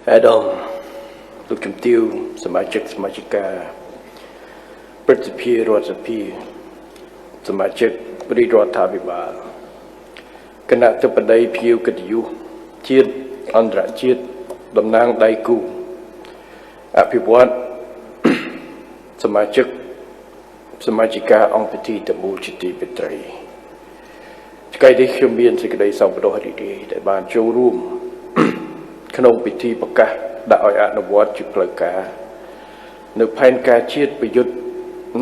អាដាមលោកជំទាវសមាជិកសមាជិកាព្រឹទ្ធសភារដ្ឋសភាសមាជិករាជរដ្ឋាភិបាលគណៈធិបតីភ្ញៀវកិត្តិយសជាតិអន្តរជាតិតំណាងដៃគូអភិវឌ្ឍសមាជិកសមាជិកាអង្គពិធីទាំងមូលជាទីមេត្រីថ្ងៃនេះខ្ញុំមានសេចក្តីសោកផ្ដោះរីករាយដែលបានចូលរួមក្នុងពិធីប្រកាសដាក់ឲ្យអនុវត្តជាផ្លូវការនៅផែនការជាតិប្រយុទ្ធ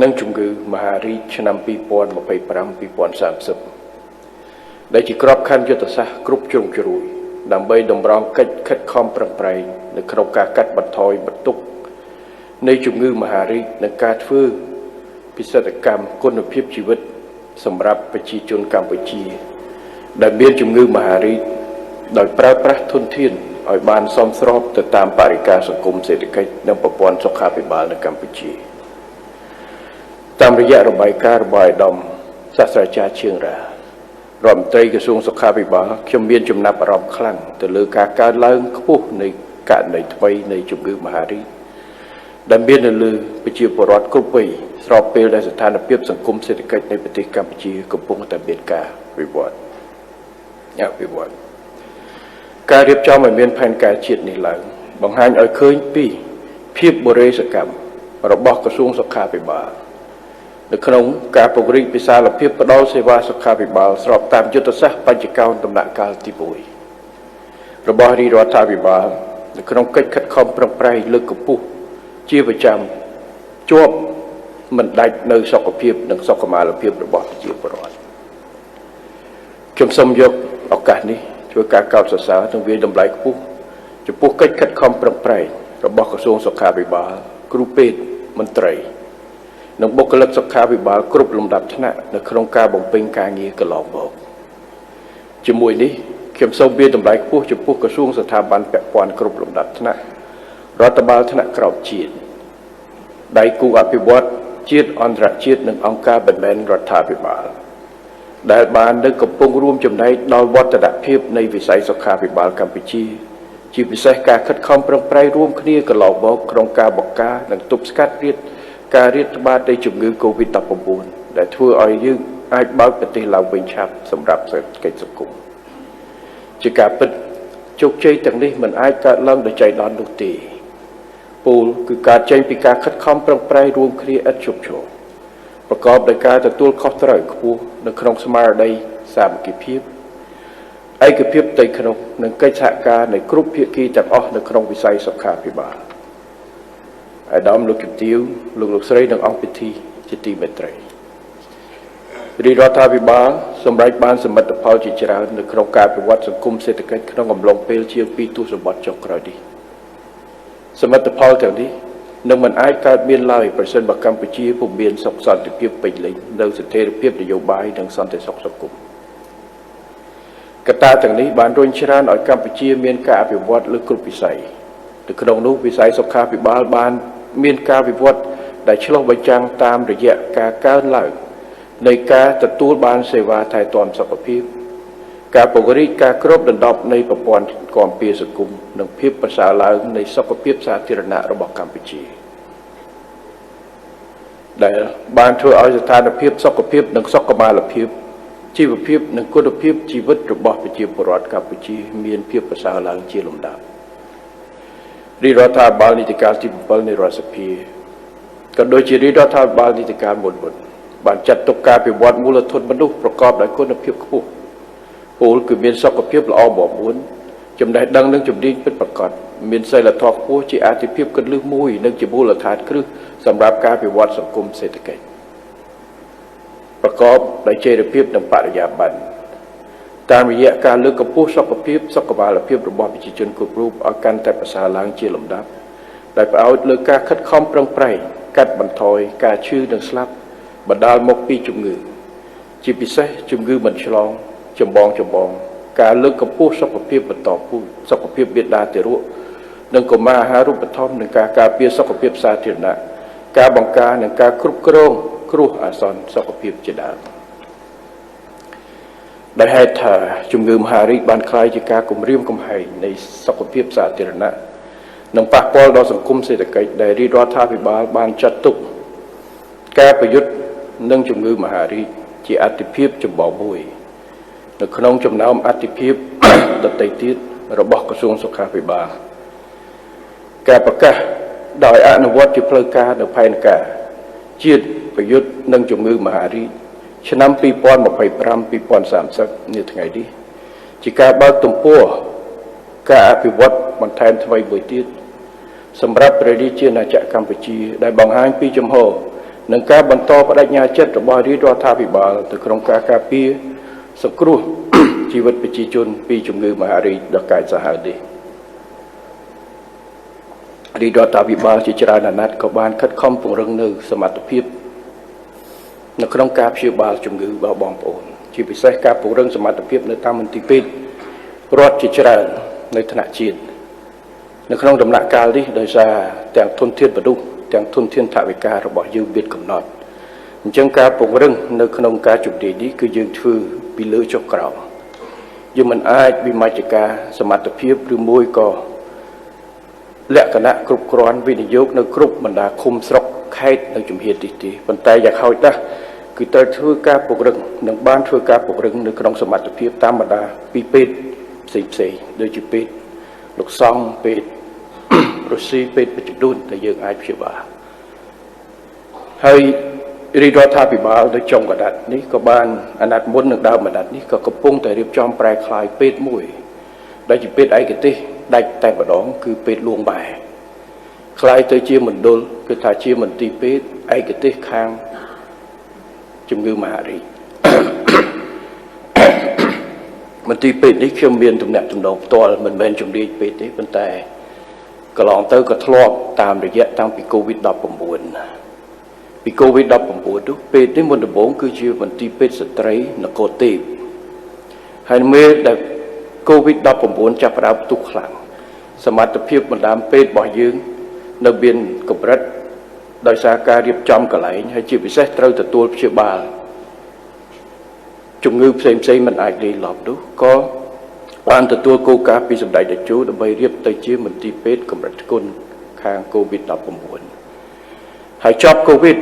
នឹងជំងឺមហារីកឆ្នាំ2025-2030ដែលជាក្របខ័ណ្ឌយុទ្ធសាស្ត្រគ្រប់ជ្រុងជ្រោយដើម្បីតម្រង់កិច្ចខិតខំប្រឹងប្រែងនៅក្នុងការកាត់បន្ថយបន្ទុកនៃជំងឺមហារីកនិងការធ្វើពិសិដ្ឋកម្មគុណភាពជីវិតសម្រាប់ប្រជាជនកម្ពុជាដែលមានជំងឺមហារីកដោយប្រើប្រាស់ធនធានឲ្យបានសមស្របទៅតាមបរិការសង្គមសេដ្ឋកិច្ចនិងប្រព័ន្ធសុខាភិបាលនៅកម្ពុជាតាមរយៈរបាយការណ៍របស់អាដាមសាស្ត្រាចារ្យឈៀងរ៉ារដ្ឋមន្ត្រីក្រសួងសុខាភិបាលខ្ញុំមានចំណាប់អារម្មណ៍ខ្លាំងទៅលើការកើនឡើងខ្ពស់នៃករណីថ្មីនៃជំងឺមហារីកដែលមាននៅលើប្រជាពលរដ្ឋគ្រប់វ័យស្របពេលដែលស្ថានភាពសង្គមសេដ្ឋកិច្ចនៃប្រទេសកម្ពុជាកំពុងតែមានការវិវត្តការរៀបចំឲ្យមានផែនការជាតិនេះឡើងបង្ហាញឲ្យឃើញពីភាពបរិយាកម្មរបស់ក្រសួងសុខាភិបាលនៅក្នុងការពង្រីកវិសាលភាពផ្តល់សេវាសុខាភិបាលស្របតាមយុទ្ធសាស្ត្របញ្ចកោណដំណាក់កាលទី1របស់រាជរដ្ឋាភិបាលនៅក្នុងកិច្ចខិតខំប្រឹងប្រែងលើកកម្ពស់ជាប្រចាំជាប់មិនដាច់នៅសុខភាពនិងសុខុមាលភាពរបស់ប្រជាពលរដ្ឋខ្ញុំសូមយកឱកាសនេះជួយការកោតសរសើរនិងវាយតម្លៃខ្ពស់ចំពោះកិច្ចខិតខំប្រឹងប្រែងរបស់ក្រសួងសុខាភិបាលគ្រូពេទ្យមន្ត្រីនិងបុគ្គលិកសុខាភិបាលគ្រប់លំដាប់ថ្នាក់នៅក្នុងការបំពេញការងារកន្លងមកជាមួយនេះខ្ញុំសូមវាយតម្លៃខ្ពស់ចំពោះក្រសួងស្ថាប័នពាក់ព័ន្ធគ្រប់លំដាប់ថ្នាក់រដ្ឋបាលថ្នាក់ក្រោមជាតិដៃគូអភិវឌ្ឍជាតិអន្តរជាតិនិងអង្គការមិនមែនរដ្ឋាភិបាលដែលបាននឹងកំពុងរួមចំណែកដល់វឌ្ឍនភាពនៃវិស័យសុខាភិបាលកម្ពុជាជាពិសេសការខិតខំប្រឹងប្រែងរួមគ្នាកន្លងមកក្នុងការបង្ការនិងទប់ស្កាត់ការរាតត្បាតនៃជំងឺ COVID-19 ដែលធ្វើឲ្យយើងអាចបើកប្រទេសឡើងវិញឆាប់សម្រាប់សេដ្ឋកិច្ចសង្គមជាការពិតជោគជ័យទាំងនេះមិនអាចកើតឡើងដោយចៃដន្យនោះទេពោលគឺការចេញពីការខិតខំប្រឹងប្រែងរួមគ្នាឥតឈប់ឈរប្រកបដោយការទទួលខុសត្រូវខ្ពស់នៅក្នុងស្មារតីសាមគ្គីភាពឯកភាពផ្ទៃក្នុងនិងកិច្ចសហការនៃគ្រប់ភាគីទាំងអស់នៅក្នុងវិស័យសុខាភិបាលអាដាមលោកជំទាវលោកស្រីនិងអង្គពិធីជាទីមេត្រីរាជរដ្ឋាភិបាលសម្រេចបានសមិទ្ធផលជាច្រើននៅក្នុងការអភិវឌ្ឍសង្គមសេដ្ឋកិច្ចក្នុងអំឡុងពេលជាង2ទសវត្សរ៍ចុងក្រោយនេះសមិទ្ធផលទាំងនេះនឹងមិនអាចកើតមានឡើយប្រសិនបើកម្ពុជាពុំមានសុខសន្តិភាពពេញលេញនៅស្ថិរភាពនយោបាយនិងសន្តិសុខសង្គមកត្តាទាំងនេះបានរុញច្រានឲ្យកម្ពុជាមានការអភិវឌ្ឍលើគ្រប់វិស័យនៅក្នុងនោះវិស័យសុខាភិបាលបានមានការវិវត្តដែលឆ្លុះបញ្ចាំងតាមរយៈការកើនឡើងនៃការទទួលបានសេវាថែទាំសុខភាពការពង្រីកការគ្របដណ្ដប់នៃប្រព័ន្ធគាំពារសង្គមនិងភាពប្រសើរឡើងនៃសុខភាពសាធារណៈរបស់កម្ពុជាដែលបានធ្វើឲ្យស្ថានភាពសុខភាពនិងសុខុមាលភាពជីវភាពនិងគុណភាពជីវិតរបស់ប្រជាពលរដ្ឋកម្ពុជាមានភាពប្រសើរឡើងជាលំដាប់រាជរដ្ឋាភិបាលនីតិកាលទី7នៃរដ្ឋសភាក៏ដូចជារាជរដ្ឋាភិបាលនីតិកាលមុនបានចាត់ទុកការអភិវឌ្ឍមូលធនមនុស្សប្រកបដោយគុណភាពខ្ពស់ពលគឺមានសុខភាពល្អមាំមួនចំណេះដឹងនិងជំនាញពិតប្រាកដមានសីលធម៌ខ្ពស់ជាអាទិភាពគន្លឹះមួយនិងជាមូលដ្ឋានគ្រឹះសម្រាប់ការអភិវឌ្ឍសង្គមសេដ្ឋកិច្ចប្រកបដោយចីរភាពនិងបរិយាបន្នតាមរយៈការលើកកម្ពស់សុខភាពសុខុមាលភាពរបស់ប្រជាជនគ្រប់រូបឲ្យកាន់តែប្រសើរឡើងជាលំដាប់ដោយផ្អែកលើការខិតខំប្រឹងប្រែងកាត់បន្ថយការឈឺនិងស្លាប់បណ្ដាលមកពីជំងឺជាពិសេសជំងឺមិនឆ្លងចម្បងការលើកកម្ពស់សុខភាពបន្តពូជសុខភាពបេដាទារកនិងកុមារអាហារូបត្ថម្ភនិងការការពារសុខភាពសាធារណៈការបង្ការនិងការគ្រប់គ្រងគ្រោះអាសន្នសុខភាពជាដើមដែលហេតុថាជំងឺមហារីកបានក្លាយជាការគំរាមកំហែងនៃសុខភាពសាធារណៈ នឹងប៉ះពាល់ដល់សង្គមសេដ្ឋកិច្ចដែលរាជរដ្ឋាភិបាលបានចាត់ទុកការប្រយុទ្ធនឹងជំងឺមហារីកជាអាទិភាពចម្បងមួយនៅក្នុងចំណោមអាទិភាពដទៃទៀតរបស់ក្រសួងសុខាភិបាលការប្រកាសដោយអនុវត្តជាផ្លូវការនៅផែនការជាតិប្រយុទ្ធនឹងជំងឺមហារីកឆ្នាំ 2025-2030 នាថ្ងៃនេះជាការបើកទំព័រការអភិវឌ្ឍបន្ថែមថ្មីមួយទៀតសម្រាប់ព្រះរាជាណាចក្រកម្ពុជាដែលបង្ហាញពីជំហរនិងការបន្តបដិញ្ញាចិត្តរបស់រាជរដ្ឋាភិបាលទៅក្នុងការការពារសង្គ្រោះជីវិតប្រជាជនពីជំងឺមហារីកដ៏កាចសាហាវនេះរាជរដ្ឋាភិបាលជាច្រើនអាណត្តិក៏បានខិតខំពង្រឹងនៅសមត្ថភាពនៅក្នុងការព្យាបាលជំងឺរបស់បងប្អូនជាពិសេសការពង្រឹងសមត្ថភាពនៅតាមមន្ទីរពេទ្យរដ្ឋជាច្រើននៅថ្នាក់ជាតិនៅក្នុងដំណាក់កាលនេះដោយសារទាំងធនធានមនុស្សទាំងធនធានថវិការបស់យើងមានកំណត់អញ្ចឹងការពង្រឹងនៅក្នុងការជំនាញនេះគឺយើងធ្វើពីលើចុះក្រោមយើងមិនអាចវិមជ្ឈការសមត្ថភាពឬមួយក៏លក្ខណៈគ្រប់គ្រាន់វិនិយោគនៅគ្រប់បណ្ដាឃុំស្រុកខេត្តនៅជំហាននេះទេប៉ុន្តែយ៉ាងហោចណាស់គឺត្រូវធ្វើការពង្រឹងនិងបានធ្វើការពង្រឹងនៅក្នុងសមត្ថភាពតាមបណ្ដាពីពេទ្យផ្សេងដូចជាពេទ្យលោកសង្ឃពេទ្យរុស្ស៊ីពេទ្យបច្ចុប្បន្នដែលយើងអាចព្យាបាលហើយរាជរដ្ឋាភិបាលនៅចុងកណ្ដាលនេះក៏បានអាណត្តិមុននឹងដើមអាណត្តិនេះក៏កំពុងតែរៀបចំប្រែក្លាយពេទ្យមួយដែលជាពេទ្យឯកទេសដាច់តែម្ដងគឺពេទ្យលួងបែក្លាយទៅជាមណ្ឌលគឺថាជាមន្ទីរពេទ្យឯកទេសខាងជំងឺមហារីកមន្ទីរពេទ្យនេះខ្ញុំមានទំនាក់ទំនងផ្ទាល់មិនមែនជំនាញពេទ្យទេប៉ុន្តែកន្លងទៅក៏ធ្លាប់តាមរយៈតាំងពី COVID-19 ពី COVID-19 នោះពេទ្យនេះមុនដំបូងគឺជាមន្ទីរពេទ្យស្ត្រីនគរទេពហើយមេដែល COVID-19 ចាប់ផ្ដើមផ្ទុះខ្លាំងសមត្ថភាពបណ្ដាំពេទ្យរបស់យើងនៅមានកម្រិតដោយសារការរៀបចំកន្លែងហើយជាពិសេសត្រូវទទួលព្យាបាលជំងឺផ្សេងៗមិនអាចលាយឡំនោះក៏បានទទួលគោលការណ៍ពីសម្ដេចតេជោដើម្បីរៀបទៅជាមន្ទីរពេទ្យកម្រិតធ្ងន់ខាង COVID-19 ហើយចប់កូវីដ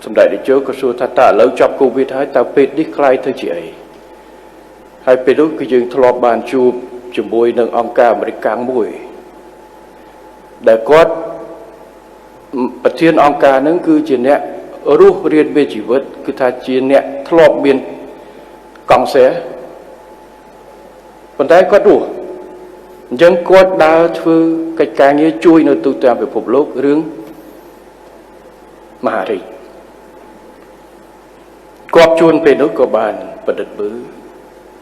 សម្ដេចតេជោក៏សួរថាតើឥឡូវចប់កូវីដហើយតើពេទ្យនេះខ្លាយទៅជាអីហើយពេលនោះគឺយើងធ្លាប់បានជួបជាមួយនឹងអង្គការអាមេរិកមួយដែលគាត់ប្រធានអង្គការហ្នឹងគឺជាអ្នករស់រៀនមានជីវិតគឺថាជាអ្នកធ្លាប់មានកង់សែប៉ុន្តែគាត់រស់អញ្ចឹងគាត់ដើរធ្វើកិច្ចការងារជួយនៅទូទាំងពិភពលោករឿងមហារីកគាត់ជួនពេលនោះក៏បានប្រឌិតមើល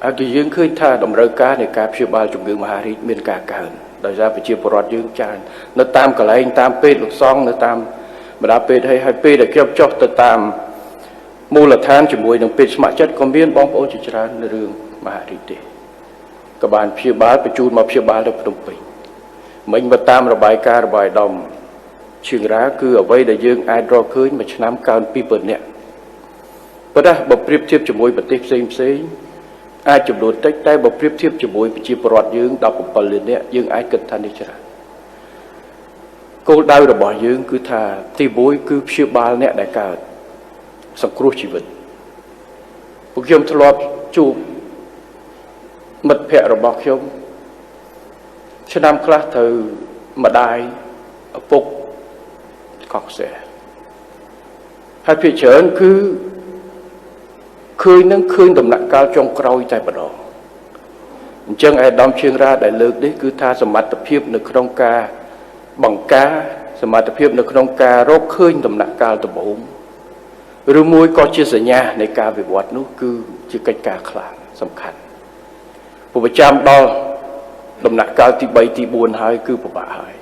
ហើយយើងឃើញថាតម្រូវការនៃការព្យាបាលជំងឺមហារីកមានការកើនដោយសារប្រជាពលរដ្ឋយើងច្រើននៅតាមកន្លែងតាមពេទ្យលោកសង្ឃនៅតាមបណ្ដាពេទ្យហើយពេលដែលខ្ញុំចុះទៅតាមមូលដ្ឋានជាមួយនឹងពេទ្យស្ម័គ្រចិត្តក៏មានបងប្អូនជាច្រើននៅរឿងមហារីកទេក៏បានព្យាបាលបញ្ជូនមកព្យាបាលនៅភ្នំពេញមិញមកតាមរបាយការណ៍របស់អាដាមឈឿងរ៉ាគឺអ្វីដែលយើងអាចរកឃើញមួយឆ្នាំកើន 2,000 នាក់ប៉ុន្តែបើប្រៀបធៀបជាមួយប្រទេសផ្សេងអាចចំនួនតិចតែបើប្រៀបធៀបជាមួយប្រជាពលរដ្ឋយើង17លាននាក់យើងអាចគិតថានេះច្រើនគោលដៅរបស់យើងគឺថាទី1គឺព្យាបាលអ្នកដែលកើតសង្គ្រោះជីវិតពួកខ្ញុំធ្លាប់ជួបមិត្តភ័ក្តិរបស់ខ្ញុំឆ្នាំខ្លះទៅម្ដាយឪពុកកកខ្សែហើយភាគច្រើនគឺឃើញដំណាក់កាលចុងក្រោយតែម្ដងអញ្ចឹងអាដាមឈឿងរ៉ាដែលលើកនេះគឺថាសមត្ថភាពនៅក្នុងការបង្ការសមត្ថភាពនៅក្នុងការរកឃើញដំណាក់កាលដំបូងឬមួយក៏ជាសញ្ញានៃការវិវត្តនោះគឺជាកិច្ចការខ្លាំងសំខាន់ព្រោះប្រចាំដល់ដំណាក់កាលទី3ទី4ហើយគឺពិបាកហើយ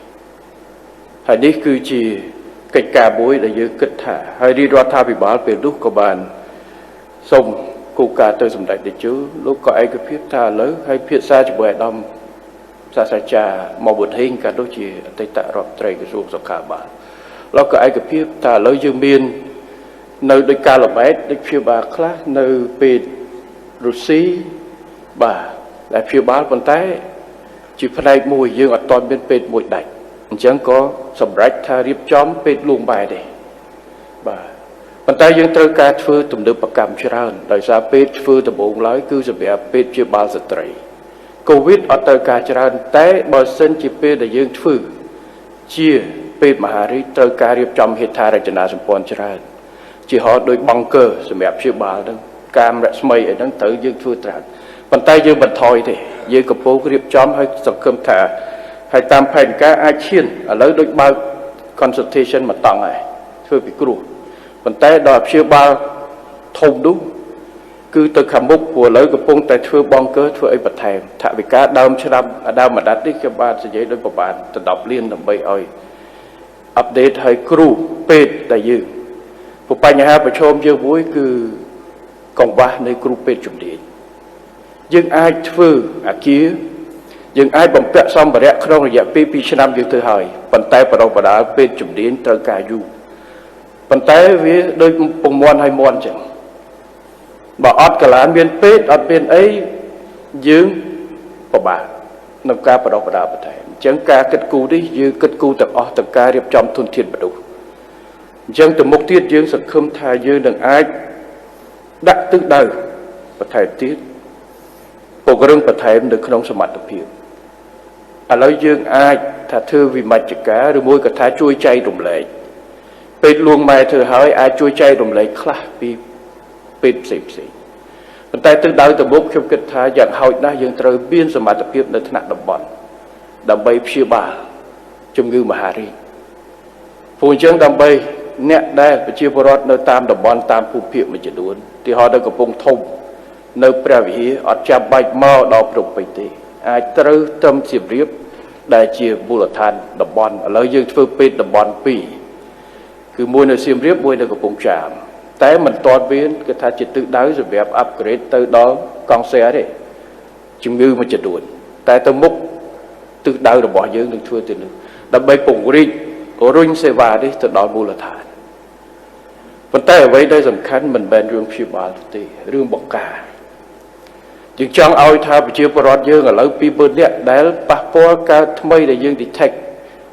នេះគឺជាកិច្ចការមួយដែលយើងគិតថាហើយរាជរដ្ឋាភិបាលពេលនោះក៏បានសូមគោលការណ៍ទៅសម្ដេចតេជោលោកក៏ឯកភាពថាឥឡូវហើយភាសាជាមួយអាដាមសាស្ត្រាចារ្យមកវុធហេងក៏ដូចជាអតីតរដ្ឋមន្ត្រីក្រសួងសុខាភិបាលលោកក៏ឯកភាពថាឥឡូវយើងមាននៅដោយការល្បែតដូចព្យាបាលខ្លះនៅពេទ្យរុស្ស៊ីបាទដែលព្យាបាលប៉ុន្តែជាផ្នែកមួយយើងអត់ទាន់មានពេទ្យមួយដាច់ chẳng có sầm rách tha riệp chóm bệt luồng bài đây bà bàn tay dương trơ ca phơi tụm được bạc cam chả đời xa bệt phơi tụm bụng lái cứ sẽ bị bệt chưa bao giờ trời covid ở trơ ca chả té bờ sân chỉ bệt để dương phơi chia bệt mà hari trơ ca riệp chóm hết tha ra chân à sầm pon chả chỉ họ đôi bằng cơ sẽ bị chưa bao đó cam rẽ mây ở đang tới dương phơi tràn bàn tay dương bật thoi thì dương cặp bố riệp chóm hay sập cơm thả hay tam phèn cá ai chiên ở lấy đôi bao consultation mà tặng này thưa bị cừu còn té đòi chưa bao thông đúng cứ từ khám bốc của lấy cái phong tại thưa bong cơ thưa ấy bật thèm thà bị cá đau chưa đau mà đặt đi cho ba sẽ dễ đôi bạn tự đọc liên làm bay ơi update hay cừu pet đại dương phụ bài nhà hai bà chôm dương vui cứ còn ba nơi cừu pet chụp điện dương ai thưa à kia nhưng ai bằng vẽ xong và rẽ không là dạng pp năm dương thứ hai bàn tay vào đầu và đá bên chụp đến tới cả du bàn tay với đôi bông mòn hay mòn chẳng bảo ót cả là bên pet ót bên ấy dương và bà nằm ca vào đầu và đá và thầy chẳng ca kết cú đi dương kết cú tập ót tập ca điệp trong thôn thiên và đủ chẳng từ mục tiết dương sẽ không thay dương đừng ai đã tự đời và thầy tiết bộ cái rừng và thầy được không sớm mặt tập hiệu à nói dương ai thà thưa vì mạch chả cá rồi môi cả thà chui chay rụng lệ bệt luôn mai thưa hỏi ai chui chay rụng lệ khla vì bệt xịp xị còn tay từ đầu từ bốc trong kết thà dạng hỏi na dương trời biên sớm mặt tập hiệu nơi thằng đồng bọn đầm bay chia ba chung ngư mà hà ri phù chân đầm bay nẹt đây và chia bọt nơi tam đồng bọn tam phù hiệu mà chỉ đuôn thì họ đã có vùng thông nơi bè vĩ ở chạm bạch mò đọc rụng bạch tê ai trừ tâm chiếm riếp đại chia bù lật than đập bòn ở lời dương phơi pet đập bòn pì cứ mua nơi chiếm riếp mua nơi của vùng tràm té mình toàn biến cái thà chỉ tự đáy rồi đẹp upgrade từ đó con xe đấy chung ngư mà chật đuổi tại tôi múc tự đáy rồi bỏ dương được thua tiền được đập bay cùng ring ở ring xe va đi từ đó bù lật than vấn đề ở đây sầm khăn mình bên rương phi bà thì rương bọc cả nhưng trong ao thà bị chia bọt dương ở lâu pi bớt đấy để bắt po cá thay để dương detect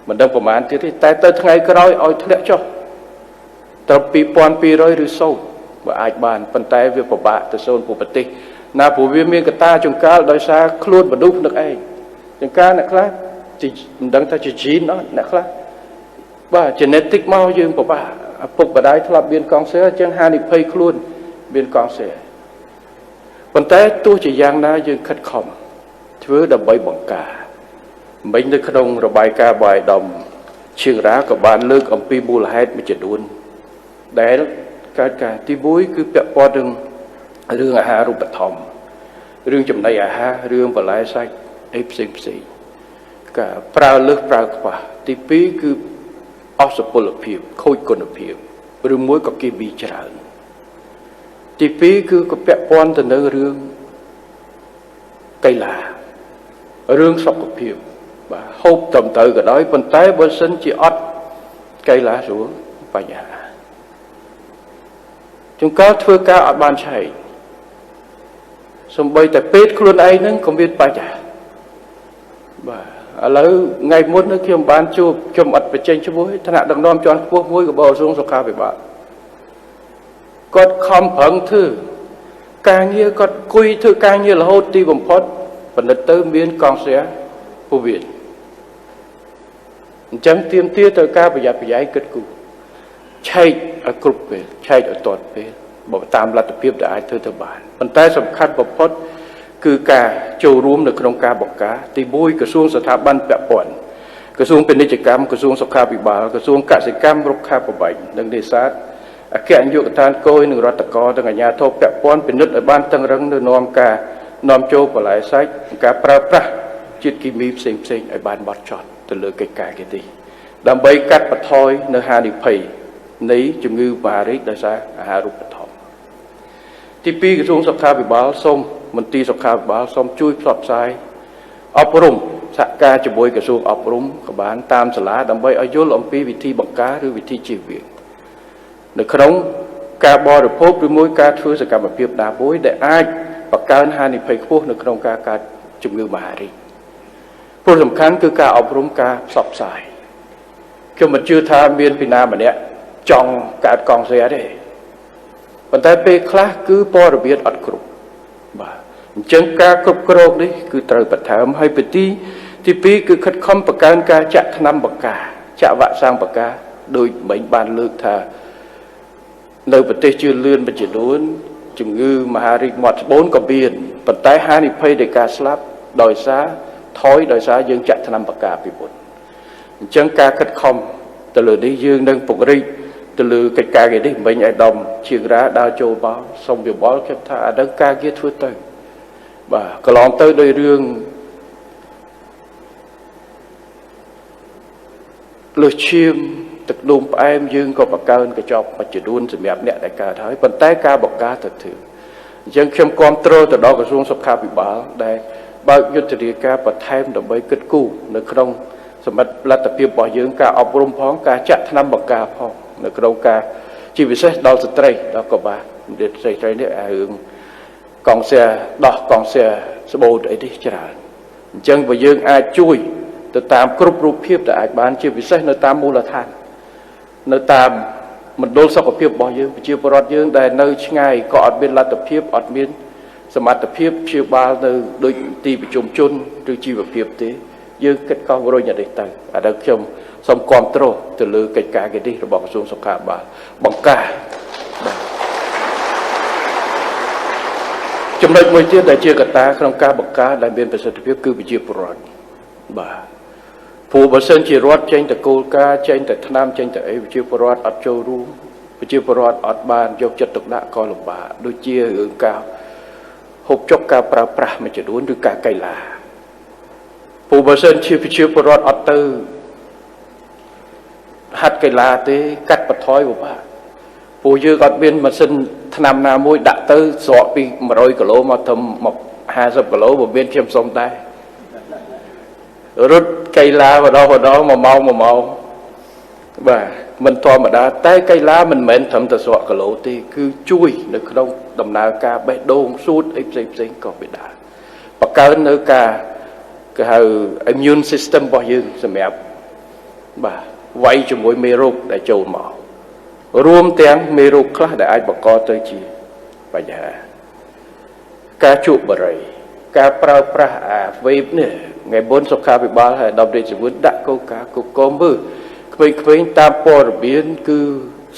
mình đangประมาณ thế thì tại tới ngày cái đó ao thế cho tập pi pon pi rồi rưỡi sâu và ai bàn phần tay việc của bạn từ sâu của bát tê na phổ biến miền ta trong cá đôi xa luôn và đúng được ai trong cá này khác thì đang ta chỉ chín nó này khác và genetic mau dương của bạn phục và đái thọ biên con xe chân hai đi pay luôn biên con xe còn té tôi chỉ giang na dương khát khom thứ đầm bay bằng cả mình được không rồi bài ca bài đồng trường đá của bạn lương ông pi bù là hết mới chỉ đuôn để cả tí bối cứ bẹp po rương à ha rụp bạch thòng rương chùm này à ha rương và lái sách ép xì cả prao lướt prao quả tí pí cứ áo sập bồ lập hiệp khôi cồn lập hiệp rương muối có kia bị trả tí phí cứ có bẹp pon từ nơi rương cây là rương sọc lập hiệp và hộp tầm tự cái đó phần tay bên sân chỉ ót cây lá xuống và nhà chúng có thưa ca ở ban chạy xong bây tại pet luôn ấy nó không biết bài trả và ở lỡ ngày muốn nó khi bán chụp cho mặt về trên cho bối thằng nào đằng đom cho quốc mối của bò xuống sọc ca về bạn con không phận thư càng như con quy thư càng như là hốt ti bằng phốt và nó tới miền con sẽ phổ biến chẳng tiêm tia tới ca bây giờ kết cục chạy ở cục về chạy ở toàn về bảo tam là tập tiếp đại thưa thưa bạn phần tay sầm khăn bằng phốt cứ cả châu rúm được trong ca bọc cá thì bôi cái xuôngสถาบัน bẹp bẩn cái xuôngเป็นนิจกรรมcái xuôngสภาพิบาลcái xuôngกสิกรรมรกขาประบายดังเดชาแก่ยุคทานโกยหนึ่งรัตกรตั้งแต่ยาทบแปะป้อนเป็นนึกในบ้านตั้งรังนอมกานอมโจปหลายไซกาปราปะจิตกิมีเซ็งไอ้บ้านบอดจอดตะเลือกไก่กันดีดำใบกัดปะทอยเนื้อหาดิเพยนี้จุงือบาริกได้ซะหารุปะทองที่ปีกระทรวงสุขาภิบาลส้มมันตีสุขาภิบาลส้มช่วยปลอบใจอบรมสักการจะบวยกระทรวงอบรมกับบ้านตามสลาดำใบอายุลมปีวิธีบังกาหรือวิธีจีเวียงในขนมกาบอหรือพบหรือมวยกาทั่วสกัดแบบเพียบดาบวยได้อาประการหาในเพยพวกในขนมการจุงือมาริผู้สำคัญคือการอบรมการสอบสาย ខ្ញុំមិនជឿថាមានពីណាម្នាក់ចង់កើតកងសែទេប៉ុន្តែពេលខ្លះគឺព័ត៌មានអត់គ្រប់បាទអញ្ចឹងការគ្រប់គ្រងនេះគឺត្រូវបន្ថែមហើយពីទី2គឺខិតខំបង្កើនការចាក់ថ្នាំបង្ការចាក់វ៉ាក់សាំងបង្ការដោយមិញបានលើកថានៅប្រទេសជឿនលឿនមួយចំនួនជំងឺមហារីកមាត់ត្បូងក៏មានប៉ុន្តែហានិភ័យនៃការស្លាប់ដោយសារយើងចាក់ថ្នាំបង្ការពីមុនអញ្ចឹងការខិតខំទៅលើនេះយើងនឹងពង្រីកទៅលើកិច្ចការនេះមិញឯកឧត្តមជាងរាដើរចូលមកសូមយោបល់ខ្ញុំថាអានឹងការងារធ្វើទៅបាទកន្លងទៅដោយរឿងលើឈាមទឹកនោមផ្អែមយើងក៏បង្កើនកញ្ចប់មួយចំនួនសម្រាប់អ្នកដែលកើតហើយប៉ុន្តែការបង្ការទៅធ្វើអញ្ចឹងខ្ញុំគាំទ្រទៅដល់ក្រសួងសុខាភិបាលដែលបើកយុទ្ធនាការបន្ថែមដើម្បីគិតគូរនៅក្នុងសមត្ថលទ្ធភាពរបស់យើងការអប់រំផងការចាក់ថ្នាំបង្ការផងនៅក្នុងការជាពិសេសដល់ស្ត្រីដល់កុមារស្ត្រីនេះរឿងកងសែដោះកងសែស្បូតអីនេះច្រើនអញ្ចឹងបើយើងអាចជួយទៅតាមគ្រប់រូបភាពដែលអាចបានជាពិសេសនៅតាមមូលដ្ឋាននៅតាមមណ្ឌលសុខភាពរបស់យើងប្រជាពលរដ្ឋយើងដែលនៅឆ្ងាយក៏អត់មានលទ្ធភាពអត់មានសមត្ថភាពព្យាបាលនៅដូចទីប្រជុំជនឬជីវភាពទេយើងគិតកោរុញអានេះទៅអានេះខ្ញុំសូមគាំទ្រទៅលើកិច្ចការនេះរបស់ក្រសួងសុខាភិបាលបង្ការបាទចំណុចមួយទៀតដែលជាកត្តាក្នុងការបង្ការដែលមានប្រសិទ្ធភាពគឺប្រជាពលរដ្ឋបាទព្រោះបើសិនជារដ្ឋចេញតែគោលការណ៍ចេញតែថ្នាំចេញតែអីប្រជាពលរដ្ឋអត់ចូលរួមប្រជាពលរដ្ឋអត់បានយកចិត្តទុកដាក់ក៏លំបាកដូចជារឿងការហូបចុកការប្រើប្រាស់មួយចំនួនឬការកីឡាព្រោះបើសិនជាប្រជាពលរដ្ឋអត់ទៅហាត់កីឡាទេកាត់បន្ថយពិបាកព្រោះយើងអត់មានម៉ាស៊ីនថ្នាំណាមួយដាក់ទៅស្រកពី100គីឡូមកទៅ50គីឡូបើមានខ្ញុំសុំដែររត់កីឡាម្ដង1ម៉ោងបាទមិនធម្មតាតែកីឡាមិនមែនត្រឹមតែស្រកគីឡូទេគឺជួយនៅក្នុងដំណើរការបេះដូងសួតអីផ្សេងក៏វាដែរបង្កើននៅការគេហៅ immune system របស់យើងសម្រាប់បាទវាយជាមួយមេរោគដែលចូលមករួមទាំងមេរោគខ្លះដែលអាចបង្កទៅជាបញ្ហាការជក់បារីការប្រើប្រាស់អាវេបនេះថ្ងៃមុនសុខាភិបាលហើយដល់រាជវិទ្យាដាក់គោលការណ៍គមមើលក្មេងៗតាមព័ត៌មានគឺ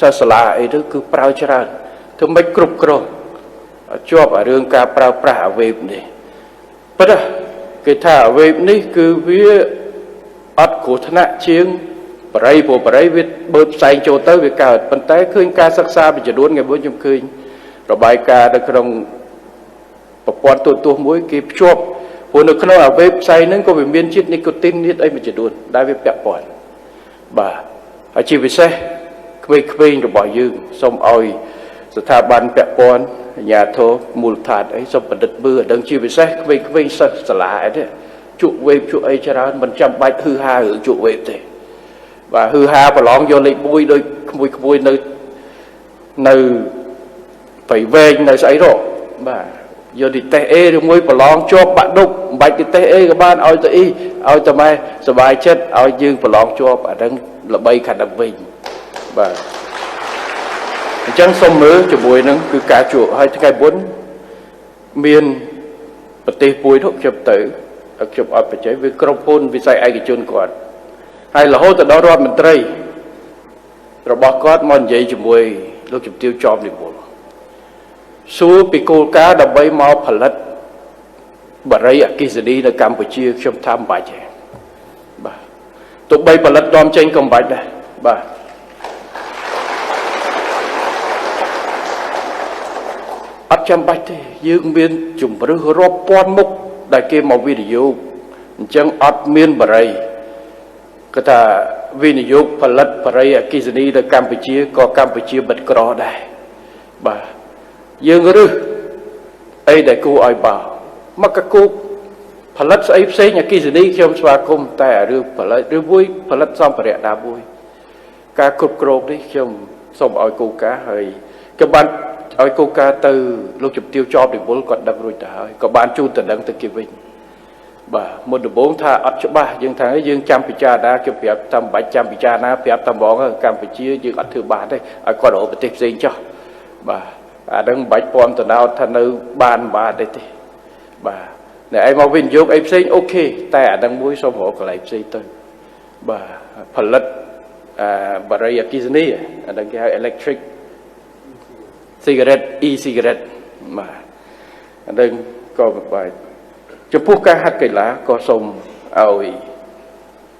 សាលាអីទៅគឺប្រើច្រើនធ្វើម៉េចគ្រប់គ្រងជាប់រឿងការប្រើប្រាស់អាវេបនេះប៉ុន្តែគេថាអាវេបនេះគឺវាអត់គ្រោះថ្នាក់ជាងបរិយព្រោះបរិយវាបើផ្សែងចូលទៅវាកើតប៉ុន្តែឃើញការសិក្សាមួយចំនួនថ្ងៃមុនខ្ញុំឃើញរបាយការណ៍នៅក្នុងប្រព័ន្ធទូរទស្សន៍មួយគេភ្ជាប់ព្រោះនៅក្នុងអាវេបផ្សែងហ្នឹងក៏វាមានជាតិនីកូទីននេះអីមួយចំនួនដែលវាពាក់ព័ន្ធបាទហើយជាពិសេសក្មេងៗរបស់យើងសូមឲ្យស្ថាប័នពាក់ព័ន្ធអាជ្ញាធរមូលដ្ឋានអីសូមបណ្ឌិតមើលដឹងជាពិសេសក្មេងៗសិស្សសាលាអីទេជក់វេបជក់អីច្រើនមិនចាំបាច់ហឺហារឿងជក់វេបទេបាទហឺហាប្រឡងយកលេខ1ដោយក្មួយនៅបៃវែងនៅស្អីរកបាទយកទីតេសអេឬមួយប្រឡងជាប់បាក់ឌុបមិនបាច់ទីតេសអេក៏បានឲ្យទៅឲ្យតែម៉ែសុបាយចិត្តឲ្យយើងប្រឡងជាប់អាហ្នឹងល្បីខាងដល់វិញបាទអញ្ចឹងសូមមើលជាមួយនឹងគឺការជួបហើយថ្ងៃមុនមានប្រទេសមួយនោះខ្ញុំទៅខ្ញុំអត់បច្ចេកវាក្រុមហ៊ុនវិស័យឯកជនគាត់ហើយរហូតដល់រដ្ឋមន្ត្រីរបស់គាត់មកនិយាយជាមួយលោកជំទាវចោមនិមលសួរពីគោលការណ៍ដើម្បីមកផលិតបារីអគ្គិសនីនៅកម្ពុជាខ្ញុំថាមិនបាច់ទេបាទទោះបីផលិតនាំចេញក៏មិនបាច់ដែរបាទអត់ចាំបាច់ទេយើងមានជំរឿសរាប់ពាន់មុខដែលគេមកវិនិយោគអញ្ចឹងអត់មានបារីគឺថាវិនិយោគផលិតបារីអគ្គិសនីនៅកម្ពុជាក៏កម្ពុជាបិទក្រដែរបាទយើងរឹសអីដែលគួរឲ្យបោមកគូផលិតស្អីផ្សេងអគ្គិសនីខ្ញុំស្វាគមន៍តែរឿងផលិតឬមួយផលិតសម្ភារៈណាមួយការគ្រប់គ្រងនេះខ្ញុំសូមឲ្យគោលការណ៍ហើយក៏បានឲ្យគោលការណ៍ទៅលោកជំទាវចោមនិមលគាត់ដឹងរួចទៅហើយក៏បានជូនទៅដឹងទៅគេវិញ bà một đứa bốn tha ắt cho ba dương thằng ấy dương chăm bị cha đã cái việc tầm bảy chăm bị cha na việc tầm bón hơn cam bị chia dương ắt thứ ba đây ai có độ bị tiếp gì cho bà đang bảy pom từ nào thành nơi ban bà đây thì bà này em mau vinh dục em xin okแต่đang muối xôm hộ còn lại gì tôi bàผลิตbà đây cái gì này đang cái electric cigarette e-cigarette mà đang có một bài cho phúc ca hát cây lá có sông ao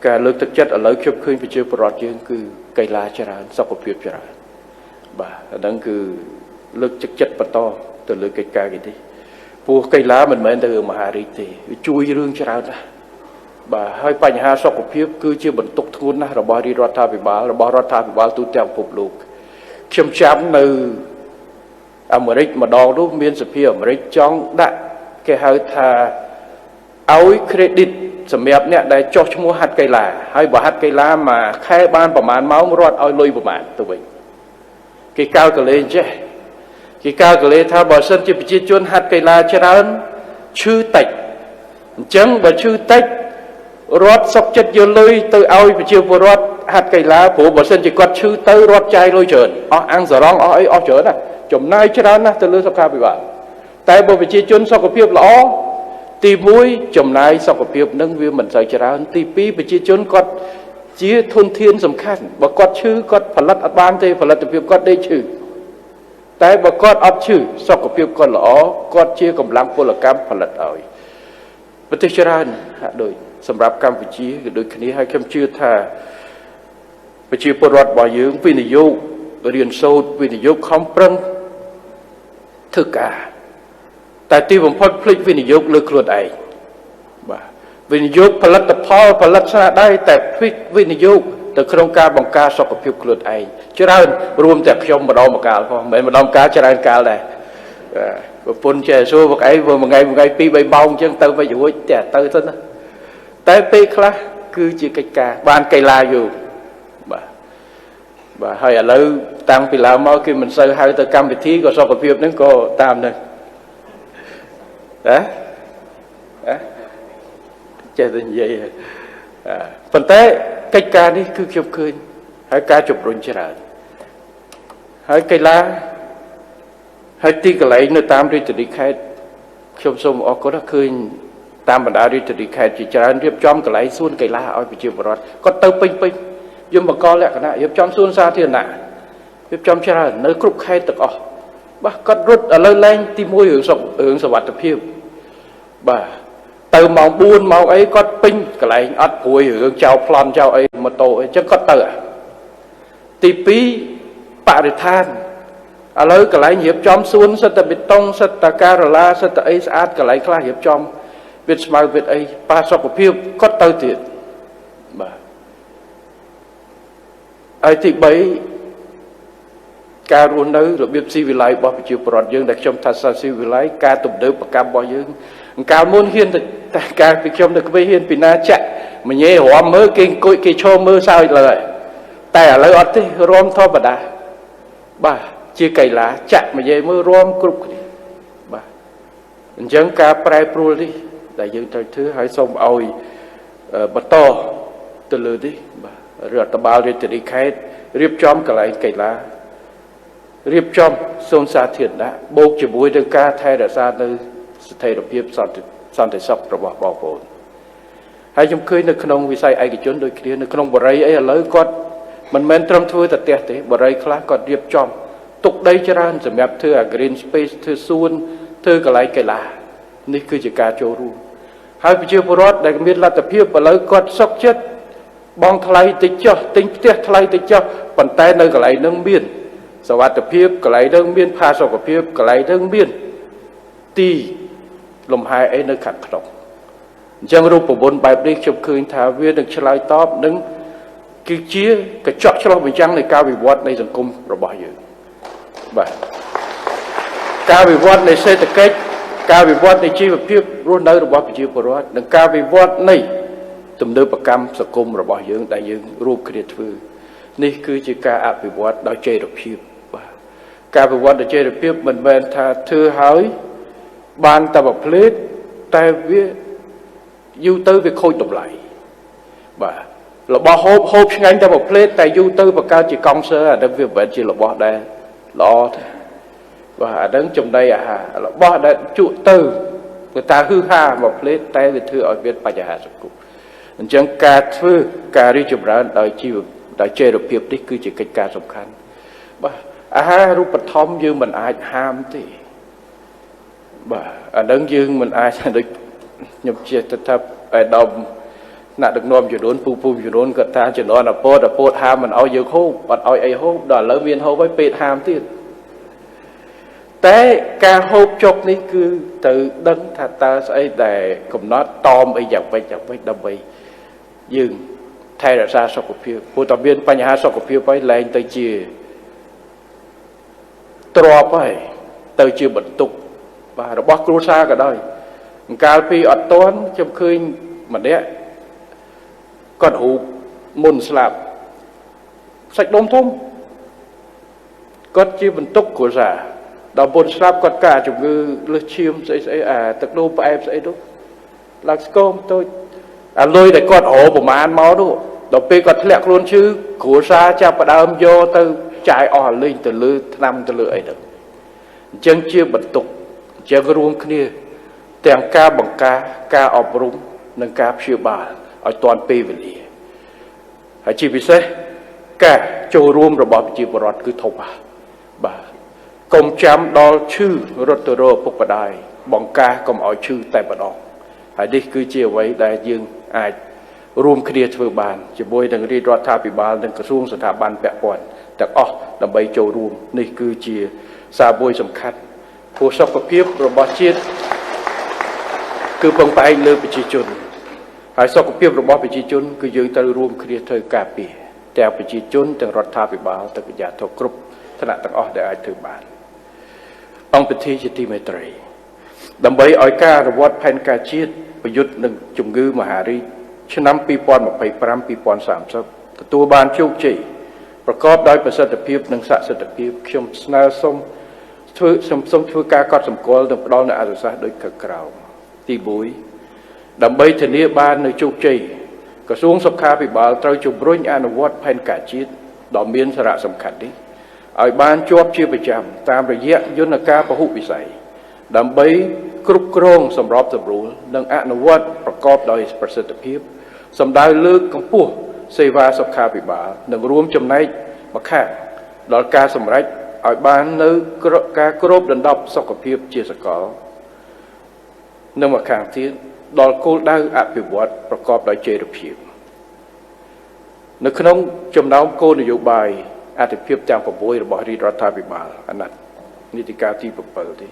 cả lực thực chất ở lối chụp khơi về chiều bọt dương cứ cây lá chả ra sau cuộc phiêu chả ra bà đang cứ lực thực chất bắt to từ lực cây ca cái gì phù cây lá mình mới từ mà hà thì chui rương chả ra bà hai bài nhà sau cuộc phiêu cứ chưa bận tục thun na rồi bỏ đi rót tha bị bà rồi bỏ rót tha bị bà tu theo phục lục chấm chấm từ Americ mà đo lúc miền sập phía Americ trong đã cái hơi thà áo credit sầm mẹp nè để cho mua hạt cây lá hay bỏ hạt cây lá mà khai banประมาณ máu rót ao lôiประมาณ tụi mình cái cao cái lên chứ cái cao cái lên thà bỏ sân chỉ bị chia chuôn hạt cây lá cho ra chư tạch chẳng bỏ chư tạch rót sọc chất vô lôi từ ao bị chia vô rót hạt cây lá phủ bỏ sân chỉ quạt chư tới rót chai lôi trơn ăn giờ rong ấy trơn à chồng nay cho ra từ lưới sọc cao bị bạn tại bộ bị chia chuôn sau cái phiêu lõตีมุ้ยจมนายสกปรกนั่งวิวเหมือนใส่จราตีปีไปชี้จนกอดชี้ทุนเทียนสำคัญบอกกอดชื่อกอดผลัดอัดบานเตผลัดตะเพียบกอดได้ชื่อแต่บอกกอดอัดชื่อสกปรกกอดหล่อกอดชี้กำลังพลกรรมผลัดเอาปฏิจารณ์โดยสำหรับการวิจัยโดยคณิตให้คำชื่อท่าไปชี้ปรวัติบ่อยยืงวินิยุเรียนโซดวินิยุคอมปรังทึกาแต่ที่ผมพอดพลิกวินิยุเลือกครัวใดวินิยุผลิตพอผลิตชนะได้แต่พลิกวินิยุแต่โครงการบังการสกปรกครัวใดจะได้รวมจากชมมาดองมาการพอไม่มาดองการจะได้การเลยปุ่นเจ้าสู้บอกไอ้vừa một ngàyปีใบบองจังเติมไปอยู่แต่เติมซะนะแต่ปีคลาคือจีกิจการบ้านไกลาอยู่บ่ให้อะไรตั้งปีลาวมาคือมันเสือให้ตัวกรรมวิธีก็สกปรกนั้นก็ตามนั่นใจเป็นยังไงปัจจัยกิจการนี้คือเกี่ยวกับให้การจบรุ่งเจริญให้กีฬาให้ตีกระไรในตามริตติแคดชมสมออกก็คือตามบรรดาริตติแคดจิตใจเรียบจอมกระไรส่วนกีฬาเอาไปเจียวบรอดก็เติมไปยุ่งมาก่อนแหละนะเรียบจอมส่วนซาเทียนน่ะเรียบจอมเจริญเนื้อกรุบไข่ตะกอบ้าก็รุดอะไรแรงตีมวยหึงสวัสดิ์เพียบบ่าเติมมองบุญมองไอ้ก็ปิ้งกระไรอัดป่วยหึงเจ้าพลอนเจ้าไอ้มาโตไอ้จังก็เตอตีปีปาริธานอะไรกระไรเหยียบจอมส่วนสตบิตงสตการลาสตไอ้สะอาดกระไรคลาเหยียบจอมเวทสมาเวทไอ้ปาสกเพียบก็เตอติดบ่าไอ้ที่ใบการรุ่นนั้นระเบียบซีวิไลบอกไปจิวปรอดยังแต่ชมทัศน์ซีวิไลการตุ่มเดือบประกาศบอกยังการมุ่งเฮียนแต่การไปชมแต่ก็ไม่เฮียนปีน่าจะมันเย่หัวมือเก่งกุยเก่งโชว์มือsaoเลยแต่อะไรอัดที่รวมทอปดาบ่าเชี่ยไก่ละจะมันเย่มือรวมกรุบนี่บ่ายังการแปรปรวนดิแต่ยังใจถือให้ส่งเอาบัตโต้ตะลือดิบ่าเรือตะบาลเรือตะดีแค่เรียบจอมกับอะไรไก่ละเรียบจอมโซนซาเทียนนะโบกจะบุยเดินการไทยแต่ซาในสเตอร์เพียบสันติศักดิ์ระบบบอกผมให้จำเคยในขนมวิสัยไอ้กิจจนโดยเคลียร์ในขนมบริไอ้เลยก็มันแมนตรมทั่วแต่เตะเตะบริคลาก็เรียบจอมตกได้จราสำหรับเธอกรีนสเปซเธอซูนเธอกระไรไกลานี่คือจิการโจรูให้ไปเชื่อพรอดได้มีรัตเพียบเลยก็ซอกเช็ดบองทลายติดเจ้าติงเตะทลายติดเจ้าปันแต่ในกระไรนั่งเบี้ยนสวัสดิเพียบกระไรเดิงเบี้ยนพาสกเพียบกระไรเดิงเบี้ยนตีลมหายไอ้ในขัดขนมจังรูปบนแบบนี้ชมคืนถาเวียนหนึ่งชลายตอบหนึ่งกิเชียกระจอกชลเป็นจังในการวิวัฒน์ในสังคมระบายอยู่แบบการวิวัฒน์ในเศรษฐกิจการวิวัฒน์ในชีวเพียบรุ่นในระบายชีวประวัติหนึ่งการวิวัฒน์ในตุ่มเดือบประกรรมสังคมระบายอยู่แต่ยังรูปเครียดฟื้นนี่คือจิการอภิวัตโดยเจริญเพียบการอภิวัตโดยเจริญเพียบมันเป็นท่าเธอหายบานตะบะเพลทแต่เวีย yêu tư về khôi tổng lại và là bỏ hộp ngay ra một plate tại yêu tư và cao chỉ công sơ đang việc vậy chỉ là bỏ đây lo và đứng trong đây là bỏ đây trụ tư người ta hư ha một plate tay về thư ở việt bây giờ sắp cục chẳng cả thứ cả đi chụp ra đời chịu đời chơi được việc đấy cứ chỉ cái ca sầm khăn và rút bật thom như mình ai ham thì và đứng dương mình ai được nhập chia thật ở đồng nãy được nom chỉ đốn pu chỉ đốn gật ta chỉ nói là bột ham mình ao nhiều khô bật ao ấy hô đòi lớn viên hô với pet ham thì té ca hộp chọc này cứ tự đấng thật ta sẽ để cùng nó tom bây giờ đâm bây dừng thay ra sao của phiêu phụ tập viênបញ្ហាសុខភាពấy lên tới chia trò phải tới chia bận tục và nó bắt cua xa cả đời cà phê ở toán trong khơi mà đấy còn hụt môn slap sạch đom thôm còn chia bận tục của giả đào môn slap còn cả chủng ngư lơ chiêm sẽ tật đô và em sẽ đúng là con tôi lôi để con ổ của mà ăn máu đúng đầu tiên còn lẹ luôn chứ của xa cha và đâm vô từ chạy ở lên từ lư năm từ lưỡi được chân chia bật tục chân ruộng kia tiền ca bằng ca ọp rung nâng ca chia bà ở toàn pi về lì hãy chỉ vì thế cả châu ruộng rồi bỏ chỉ vào cứ thâu bà công chăm đo chư rồi từ rồi phục bà đài bằng ca còn ở chư tại bà đo hãy đi cứ chia vậy đại dương ai rùm kiaធ្វើបានជាមួយនឹងរាជរដ្ឋាភិបាលនិងក្រសួងស្ថាប័នពាក់ព័ន្ធទាំងអស់ដើម្បីចូលរួមនេះគឺជាសារមួយសំខាន់ព្រោះសុខភាពរបស់ជាតិគឺពឹងផ្អែកលើប្រជាជនហើយសុខភាពរបស់ប្រជាជនគឺយើងត្រូវរួមគ្នាធ្វើការពារទាំងប្រជាជនទាំងរដ្ឋាភិបាលទាំងអាជ្ញាធរគ្រប់ឋានៈទាំងអស់ដែលអាចធ្វើបានអង្គពិធីជាទីមេត្រីដើម្បីឲ្យការអនុវត្តផែនការជាតិប្រយុទ្ធនឹងជំងឺមហារីកឆ្នាំ2025-2030ទទួលបានជោគជ័យប្រកបដោយប្រសិទ្ធភាពនិងសក្តិភាពខ្ញុំស្នើសុំធ្វើការកត់សម្គាល់និងផ្ដល់នូវអនុសាសន៍ដូចខាងក្រោមទី1ដើម្បីធានាបាននូវជោគជ័យក្រសួងសុខាភិបាលត្រូវជំរុញអនុវត្តផែនការជាតិដ៏មានសារៈសំខាន់នេះឲ្យបានជាប់ជាប្រចាំតាមរយៈយន្តការពហុវិស័យដើម្បីគ្រប់គ្រងសម្របសម្រួលនិងអនុវត្តប្រកបដោយប្រសិទ្ធភាពសម្ដៅលើកកម្ពស់សេវាសុខាភិបាលនិងរួមចំណែកម្ខាងដល់ការសម្រេចឲ្យបាននៅការគ្របដណ្ដប់សុខភាពជាសកលនិងម្ខាងទៀតដល់គោលដៅអភិវឌ្ឍប្រកបដោយចីរភាពនៅក្នុងចំណោមគោលនយោបាយអធិភាពទាំង6របស់រាជរដ្ឋាភិបាលអាណត្តិនីតិកាលទី7នេះ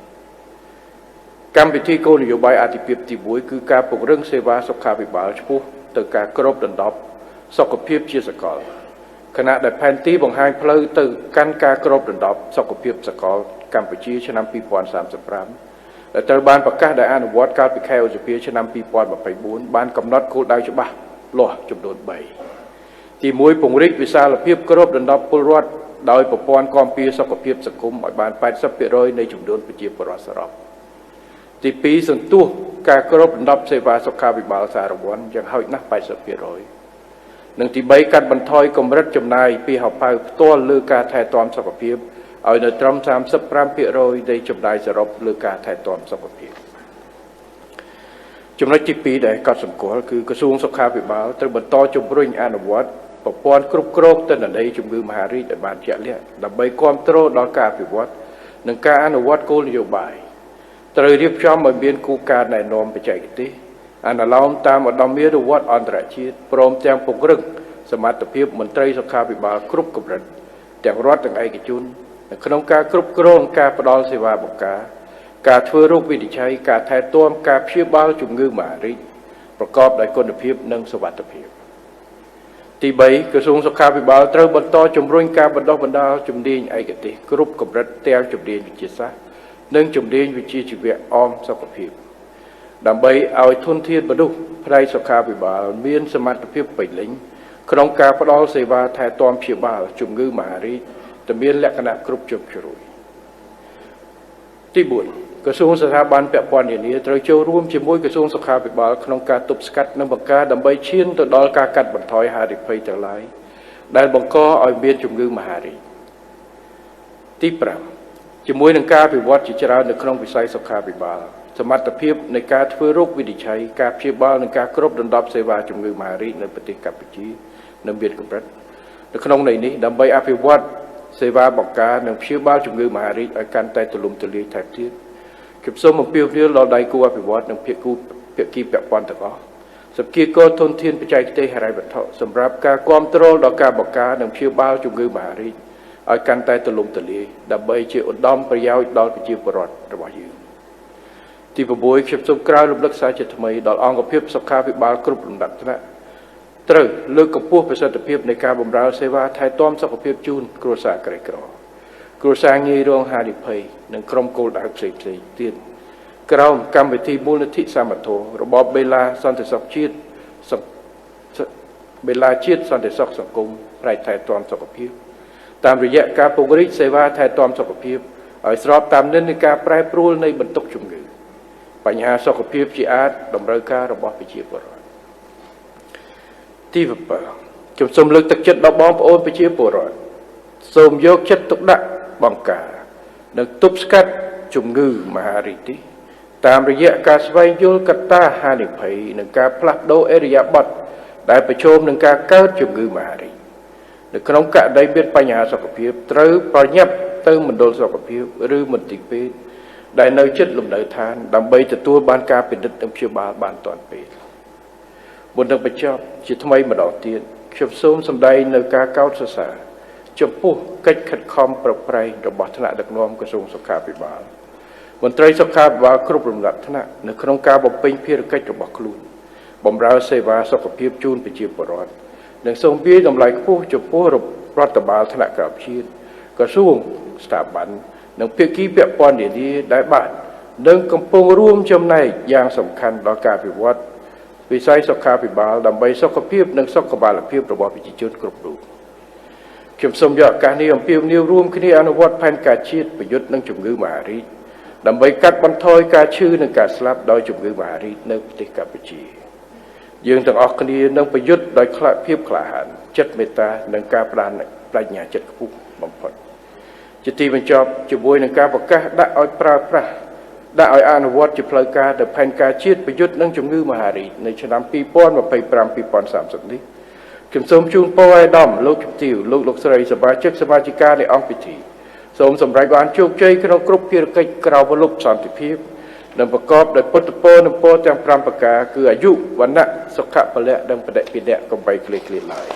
កម្មវិធីគោលនយោបាយអធិភាពទី1គឺការពង្រឹងសេវាសុខាភិបាលឆ្ពោះទៅការគ្របដណ្ដប់សុខភាពជាសកលខណៈដែលផែនទីបង្ហាញផ្លូវទៅកាន់ការគ្របដណ្ដប់សុខភាពសកលកម្ពុជាឆ្នាំ2035ដែលត្រូវបានប្រកាសដោយអនុវត្តកាលពីខែឧសភាឆ្នាំ2024បានកំណត់គោលដៅច្បាស់លាស់ចំនួន3ទី1ពង្រីកវិសាលភាពគ្របដណ្ដប់ពលរដ្ឋដោយប្រព័ន្ធគាំពារសុខភាពសង្គមឲ្យបាន 80% នៃចំនួនប្រជាពលរដ្ឋសរុបទី2សន្ទុះការគ្របដណ្ដប់សេវាសុខាភិបាលសារវ័នយ៉ាងហោចណាស់ 80% និងទី3កាត់បន្ថយកម្រិតចំណាយពីហោប៉ៅផ្ទាល់លើការថែទាំសុខភាពឲ្យនៅត្រឹម 35% នៃចំណាយសរុបលើការថែទាំសុខភាពចំណុចទី2ដែលកត់សម្គាល់គឺក្រសួងសុខាភិបាលត្រូវបន្តជំរុញអនុវត្តប្រព័ន្ធគ្រប់គ្រងទិន្នន័យជំងឺមហារីកឲ្យបានជាក់លាក់ដើម្បីគ្រប់គ្រងដល់ការអភិវឌ្ឍនិងការអនុវត្តគោលនយោបាយត្រូវរៀបចំឲ្យមានគោលការណ៍ណែនាំបច្ចេកទេសអនុលោមតាមឧត្តមមេរវត្តអន្តរជាតិព្រមទាំងពង្រឹងសមត្ថភាពមន្ត្រីសុខាភិបាលគ្រប់កម្រិតទាំងរដ្ឋទាំងឯកជននៅក្នុងការគ្រប់គ្រងការផ្តល់សេវាបង្ការធ្វើរោគវិនិច្ឆ័យការថែទាំការព្យាបាលជំងឺមហារីកប្រកបដោយគុណភាពនិងសុវត្ថិភាពទី3ក្រសួងសុខាភិបាលត្រូវបន្តជំរុញការបណ្ដុះបណ្ដាលជំនាញឯកទេសគ្រប់កម្រិតទាំងជំនាញវិទ្យាសាស្ត្រនិងជំនាញវិជ្ជាជីវៈអមសុខភាពដើម្បីឲ្យធនធានមនុស្សផ្នែកសុខាភិបាលមានសមត្ថភាពពេញលេញក្នុងការផ្តល់សេវាថែទាំព្យាបាលជំងឺមហារីកដែលមានលក្ខណៈគ្រប់ជ្រុងជ្រោយទី4 ក្រសួងស្ថាប័នពាក់ព័ន្ធនានាត្រូវចូលរួមជាមួយក្រសួងសុខាភិបាលក្នុងការទប់ស្កាត់និងបង្ការដើម្បីឈានទៅដល់ការកាត់បន្ថយហានិភ័យទាំងឡាយដែលបង្កឲ្យមានជំងឺមហារីកទី5ជាមួយនឹងការវិវត្តជាច្រើននៅក្នុងវិស័យសុខាភិបាលសមត្ថភាពនៃការធ្វើរោគវិនិច្ឆ័យការព្យាបាលនិងការគ្របដណ្ដប់សេវាជំងឺមហារីកនៅប្រទេសកម្ពុជានៅមានកម្រិតនៅក្នុងន័យនេះដើម្បីអភិវឌ្ឍសេវាបង្ការនិងព្យាបាលជំងឺមហារីកឲ្យកាន់តែទូលំទូលាយថែមទៀតខ្ញុំសូមអំពាវនាវដល់ដៃគូអភិវឌ្ឍនិងភាគីពាក់ព័ន្ធទាំងអស់សភាគរធនធានបច្ចេកទេសហិរញ្ញវត្ថុសម្រាប់ការគាំទ្រដល់ការបង្ការនិងព្យាបាលជំងឺមហារីកឲ្យកាន់តែទូលំទូលាយដើម្បីជាឧត្តមប្រយោជន៍ដល់ប្រជាពលរដ្ឋរបស់យើងទី6ខ្ញុំសូមក្រៅរំលឹកសារជាថ្មីដល់អង្គភាពសុខាភិបាលគ្រប់លំដាប់ថ្នាក់ត្រូវលើកកម្ពស់ប្រសិទ្ធភាពនៃការបម្រើសេវាថែទាំសុខភាពជូនគ្រួសារក្រីក្រគ្រួសារងាយរងហានិភ័យនិងក្រុមគោលដៅផ្សេងៗទៀតក្រោមកម្មវិធីមូលនិធិសមត្ថៈរបបបេឡាសន្តិសុខជាតិបេឡាជាតិសន្តិសុខសង្គមផ្នែកថែទាំសុខភាពតាមរយៈការពង្រីកសេវាថែទាំសុខភាពឲ្យស្របតាមនិន្នាការប្រែប្រួលនៃបន្ទុកជំងឺបញ្ហាសុខភាពជាអាចតម្រូវការរបស់ប្រជាពលរដ្ឋទី7ខ្ញុំសូមលើកទឹកចិត្តដល់បងប្អូនប្រជាពលរដ្ឋសូមយកចិត្តទុកដាក់បង្ការនិងទប់ស្កាត់ជំងឺមហារីកនេះតាមរយៈការស្វែងយល់កត្តាហានិភ័យនិងការផ្លាស់ប្ដូរអេរយាប័តដែលប្រឈមនឹងការកើតជំងឺមហារីកនៅក្នុងករណីមានបញ្ហាសុខភាពត្រូវប្រញាប់ទៅមណ្ឌលសុខភាពឬមន្ទីរពេទ្យដែលនៅជិតលំនៅឋានដើម្បីទទួលបានការពិនិត្យនិងព្យាបាលបានទាន់ពេលមុននឹងបញ្ចប់ជាថ្មីម្ដងទៀតខ្ញុំសូមសម្ដែងនៅការកោតសរសើរចំពោះកិច្ចខិតខំប្រឹងប្រែងរបស់ថ្នាក់ដឹកនាំក្រសួងសុខាភិបាលមន្ត្រីសុខាភិបាលគ្រប់លំដាប់ថ្នាក់នៅក្នុងការបំពេញភារកិច្ចរបស់ខ្លួនបម្រើសេវាសុខភាពជូនប្រជាពលរដ្ឋនិងសូមវាយតម្លៃខ្ពស់ចំពោះរដ្ឋបាលថ្នាក់ក្រោមជាតិក្រសួងស្ថាប័ននិងភាគីពាក់ព័ន្ធនានាដែលបាននិងកំពុងរួមចំណែកយ៉ាងសំខាន់ដល់ការវិវត្តវិស័យសុខាភិបាលដើម្បីសុខភាពនិងសុខុមាលភាពរបស់ប្រជាជនគ្រប់រូបខ្ញុំសូមយកឱកាសនេះអំពាវនាវរួមគ្នាអនុវត្តផែនការជាតិប្រយុទ្ធនឹងជំងឺមហារីកដើម្បីកាត់បន្ថយការឈឺនិងការស្លាប់ដោយជំងឺមហារីកនៅប្រទេសកម្ពុជាយើងទាំងអស់គ្នានឹងប្រយុទ្ធដោយភាពក្លាហានចិត្តមេត្តានិងការផ្ដាល់ប្រាជ្ញាចិត្តខ្ពស់បំផុតជាទីបញ្ចប់ជាមួយនឹងការប្រកាសដាក់ឲ្យអនុវត្តជាផ្លូវការទៅផែនការជាតិប្រយុទ្ធនឹងជំងឺមហារីកនៅឆ្នាំ2025-2030នេះខ្ញុំសូមជូនពរឲ្យដំលោកជំទាវលោកស្រីសមាជិកសមាជិកានៃអង្គពិធីសូមសម្រេចបានជោគជ័យក្នុងគ្រប់ភារកិច្ចក្រៅវលុបសន្តិភាពនិងប្រកបដោយពុទ្ធពរនិងពរទាំង5ប្រការគឺអាយុវណ្ណៈសុខៈពលៈនិងបដិភិនៈកំបីគ្លេឡើយ